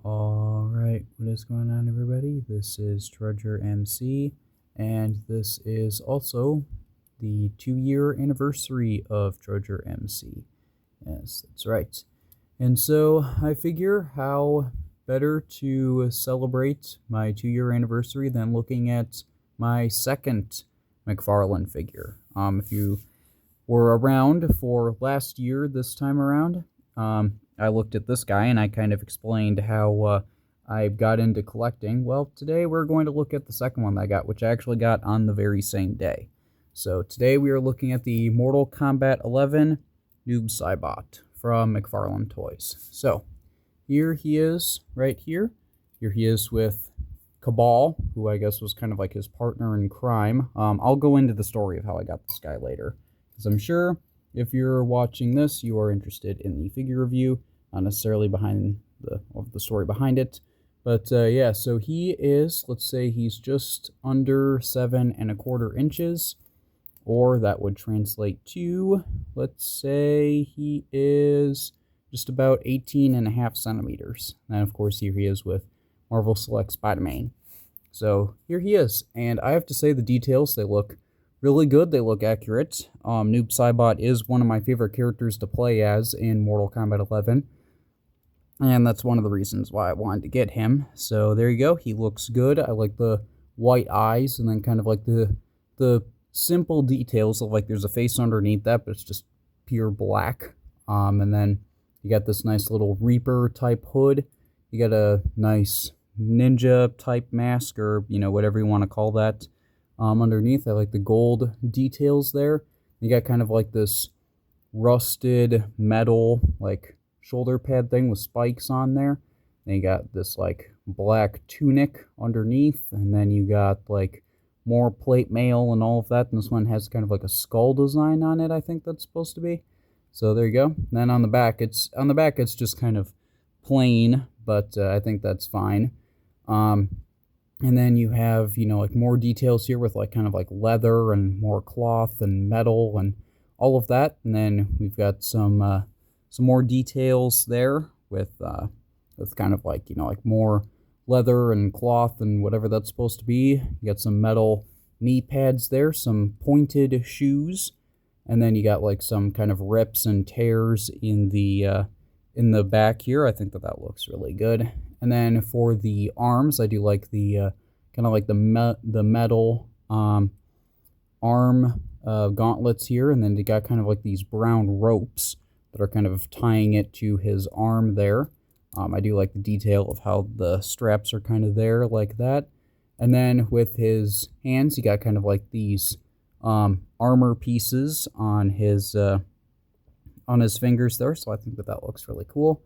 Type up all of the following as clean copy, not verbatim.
Alright, what is going on, everybody? This is Trudger MC, and this is also the 2-year anniversary of Trudger MC. Yes, that's right. And so I figure how better to celebrate my 2-year anniversary than looking at my second McFarlane figure. If you were around for last year this time around, I looked at this guy and I kind of explained how I got into collecting. Well, today we're going to look at the second one that I got, which I actually got on the very same day. So today we are looking at the Mortal Kombat 11 Noob Saibot from McFarlane Toys. So here he is right here. Here he is with Cabal, who I guess was kind of like his partner in crime. I'll go into the story of how I got this guy later, because I'm sure if you're watching this, you are interested in the figure review, not necessarily behind the story behind it. But yeah, so he is, let's say he's just under 7¼ inches, or that would translate to, let's say he is just about 18½ centimeters. And of course, here he is with Marvel Select Spider-Man. So here he is, and I have to say the details, they look really good, they look accurate. Noob Saibot is one of my favorite characters to play as in Mortal Kombat 11. And that's one of the reasons why I wanted to get him. So there you go, he looks good. I like the white eyes, and then kind of like the simple details of like there's a face underneath that, but it's just pure black. And then you got this nice little Reaper type hood. You got a nice ninja type mask, or you know, whatever you want to call that. Underneath, I like the gold details there. You got kind of like this rusted metal, like shoulder pad thing with spikes on there. And you got this like black tunic underneath, and then you got like more plate mail and all of that. And this one has kind of like a skull design on it, I think that's supposed to be. So there you go. And then on the back, it's just kind of plain, but I think that's fine. And then you have, you know, like more details here with like kind of like leather and more cloth and metal and all of that. And then we've got some more details there with kind of like, you know, like more leather and cloth and whatever that's supposed to be. You got some metal knee pads there, some pointed shoes, and then you got like some kind of rips and tears in the back here. I think that looks really good. And then for the arms, I do like the kind of like the metal arm gauntlets here, and then you got kind of like these brown ropes that are kind of tying it to his arm there. I do like the detail of how the straps are kind of there like that. And then with his hands, you got kind of like these armor pieces on his fingers there, so I think that looks really cool.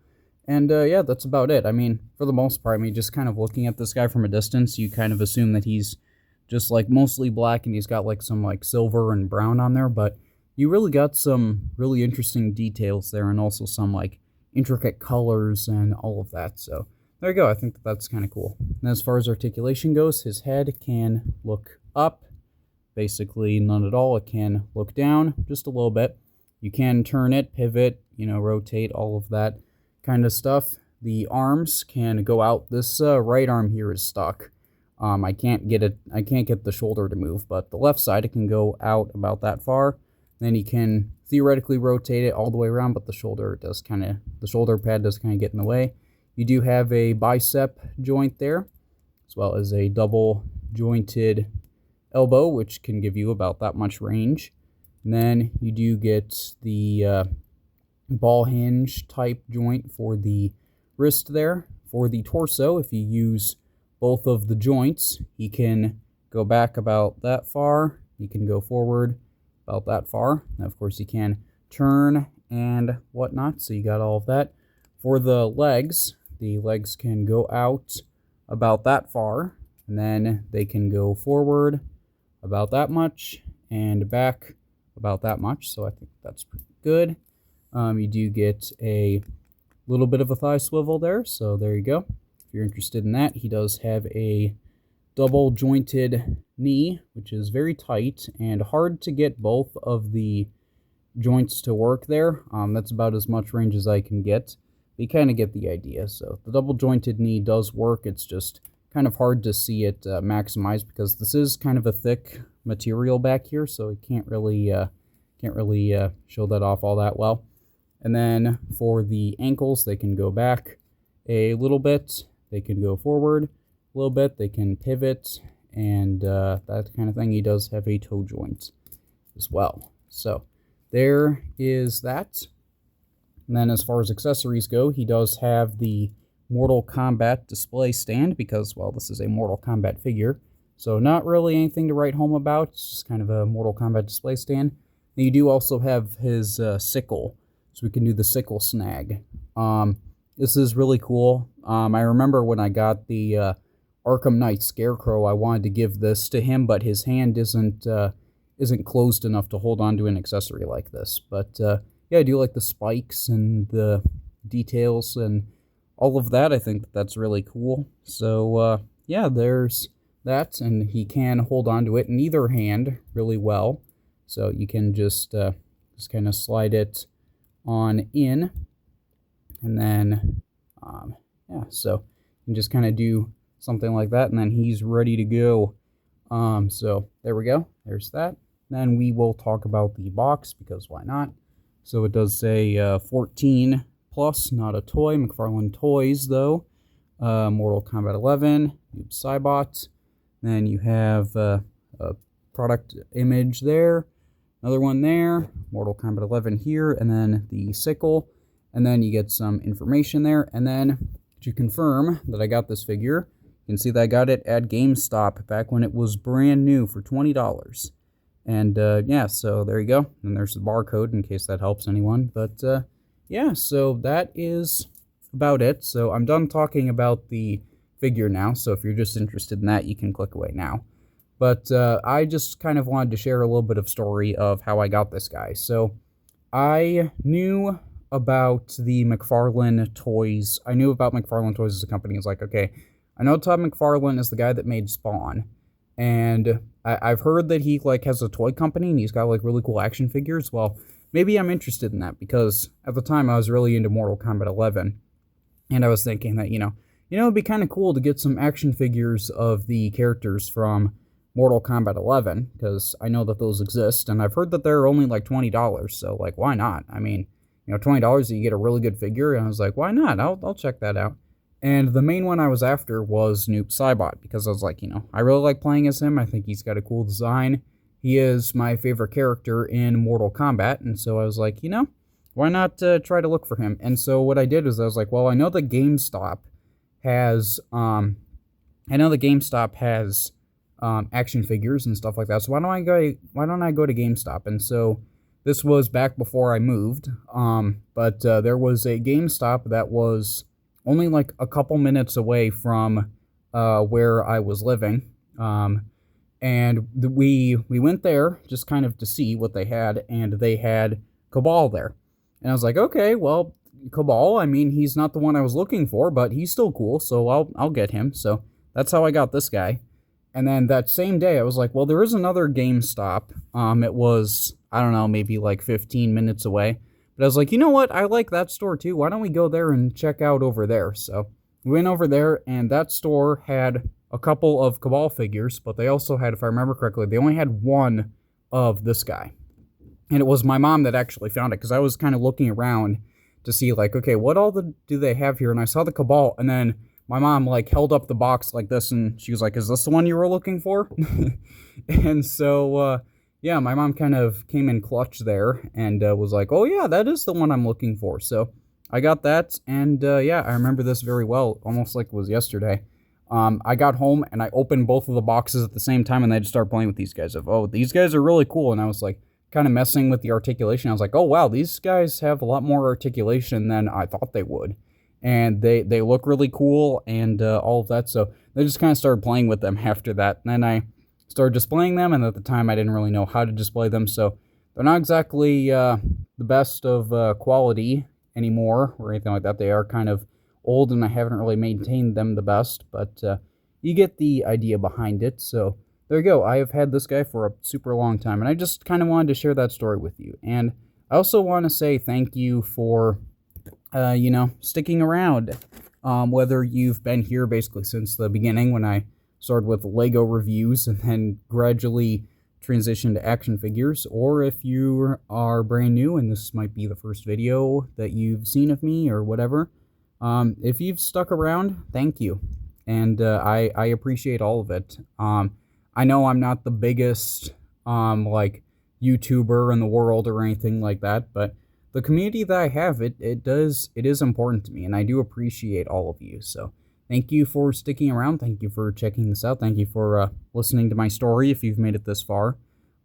And yeah, that's about it. I mean, for the most part, I mean, just kind of looking at this guy from a distance, you kind of assume that he's just like mostly black and he's got like some like silver and brown on there, but you really got some really interesting details there, and also some like intricate colors and all of that. So there you go. I think that's kind of cool. And as far as articulation goes, his head can look up, basically none at all. It can look down just a little bit. You can turn it, pivot, you know, rotate, all of that kind of stuff. The arms can go out. This right arm here is stuck. I can't get the shoulder to move, but the left side, it can go out about that far. Then you can theoretically rotate it all the way around, but the shoulder pad does kind of get in the way. You do have a bicep joint there, as well as a double jointed elbow, which can give you about that much range. And then you do get the ball hinge type joint for the wrist there. For the torso, if you use both of the joints, he can go back about that far. He can go forward about that far. Now, of course, you can turn and whatnot, so you got all of that. For the legs can go out about that far, and then they can go forward about that much and back about that much, so I think that's pretty good. You do get a little bit of a thigh swivel there, so there you go. If you're interested in that, he does have a double jointed knee, which is very tight and hard to get both of the joints to work there. That's about as much range as I can get. you kind of get the idea. So the double jointed knee does work. It's just kind of hard to see it maximized because this is kind of a thick material back here, so it can't really show that off all that well. And then for the ankles, they can go back a little bit, they can go forward a little bit, they can pivot, and that kind of thing. He does have a toe joint as well. So there is that. And then as far as accessories go, he does have the Mortal Kombat display stand because, well, this is a Mortal Kombat figure. So not really anything to write home about. It's just kind of a Mortal Kombat display stand. And you do also have his sickle. So we can do the sickle snag. This is really cool. I remember when I got the Arkham Knight Scarecrow, I wanted to give this to him, but his hand isn't closed enough to hold on to an accessory like this. But yeah, I do like the spikes and the details and all of that. I think that's really cool. So yeah, there's that, and he can hold on to it in either hand really well. So you can just kind of slide it on in, and then yeah, so you can just kind of do something like that, and then he's ready to go. So there we go. There's that. Then we will talk about the box, because why not? So it does say 14 plus, not a toy. McFarlane Toys, though. Mortal Kombat 11, Noob Saibot. Then you have a product image there. Another one there. Mortal Kombat 11 here. And then the sickle. And then you get some information there. And then to confirm that I got this figure, you can see that I got it at GameStop back when it was brand new for $20. And yeah, so there you go. And there's the barcode in case that helps anyone. But yeah, so that is about it. So I'm done talking about the figure now. So if you're just interested in that, you can click away now. But I just kind of wanted to share a little bit of story of how I got this guy. So I knew about the McFarlane Toys. I knew about McFarlane Toys as a company. It's like, okay, I know Todd McFarlane is the guy that made Spawn. And I've heard that he like has a toy company and he's got like really cool action figures. Well, maybe I'm interested in that because at the time I was really into Mortal Kombat 11. And I was thinking that, it'd be kind of cool to get some action figures of the characters from Mortal Kombat 11, because I know that those exist, and I've heard that they're only like $20, so like, why not? I mean, $20 you get a really good figure, and I was like, why not? I'll check that out. And the main one I was after was Noob Saibot, because I was like, I really like playing as him. I think he's got a cool design. He is my favorite character in Mortal Kombat, and so I was like, why not try to look for him? And so what I did is I was like, well, I know that GameStop has action figures and stuff like that. So why don't I go to GameStop? And so this was back before I moved. But there was a GameStop that was only like a couple minutes away from where I was living. And we went there just kind of to see what they had, and they had Cabal there. And I was like, okay, well, Cabal, I mean, he's not the one I was looking for, but he's still cool, so I'll get him. So that's how I got this guy. And then that same day, I was like, well, there is another GameStop. It was, I don't know, maybe like 15 minutes away. But I was like, you know what? I like that store too. Why don't we go there and check out over there? So we went over there, and that store had a couple of Cabal figures, but they also had, if I remember correctly, they only had one of this guy. And it was my mom that actually found it, because I was kind of looking around to see, like, okay, what all do they have here? And I saw the Cabal, and then my mom, like, held up the box like this, and she was like, is this the one you were looking for? And so, yeah, my mom kind of came in clutch there and was like, oh, yeah, that is the one I'm looking for. So I got that, and, yeah, I remember this very well, almost like it was yesterday. I got home, and I opened both of the boxes at the same time, and I just started playing with these guys. Oh, these guys are really cool, and I was, like, kind of messing with the articulation. I was like, oh, wow, these guys have a lot more articulation than I thought they would. And they look really cool and all of that. So they just kind of started playing with them after that. And then I started displaying them, and at the time I didn't really know how to display them. So they're not exactly the best of quality anymore or anything like that. They are kind of old, and I haven't really maintained them the best. But you get the idea behind it. So there you go. I have had this guy for a super long time, and I just kind of wanted to share that story with you. And I also want to say thank you for you know, sticking around. Whether you've been here basically since the beginning when I started with Lego reviews and then gradually transitioned to action figures, or if you are brand new and this might be the first video that you've seen of me or whatever. If you've stuck around, thank you. And I appreciate all of it. I know I'm not the biggest like YouTuber in the world or anything like that, but the community that I have, it is important to me, and I do appreciate all of you. So thank you for sticking around. Thank you for checking this out. Thank you for listening to my story if you've made it this far.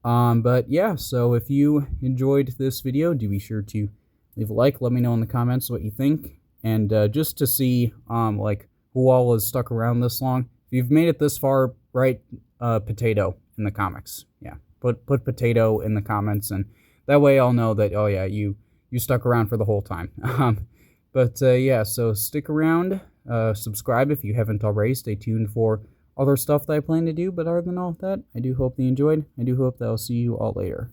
But yeah, so if you enjoyed this video, do be sure to leave a like. Let me know in the comments what you think. And just to see like who all has stuck around this long. If you've made it this far, write potato in the comments. Yeah, put potato in the comments, and that way I'll know that, oh yeah, you stuck around for the whole time. But yeah, so stick around, subscribe if you haven't already, stay tuned for other stuff that I plan to do, but other than all of that, I do hope that you enjoyed. I do hope that I'll see you all later.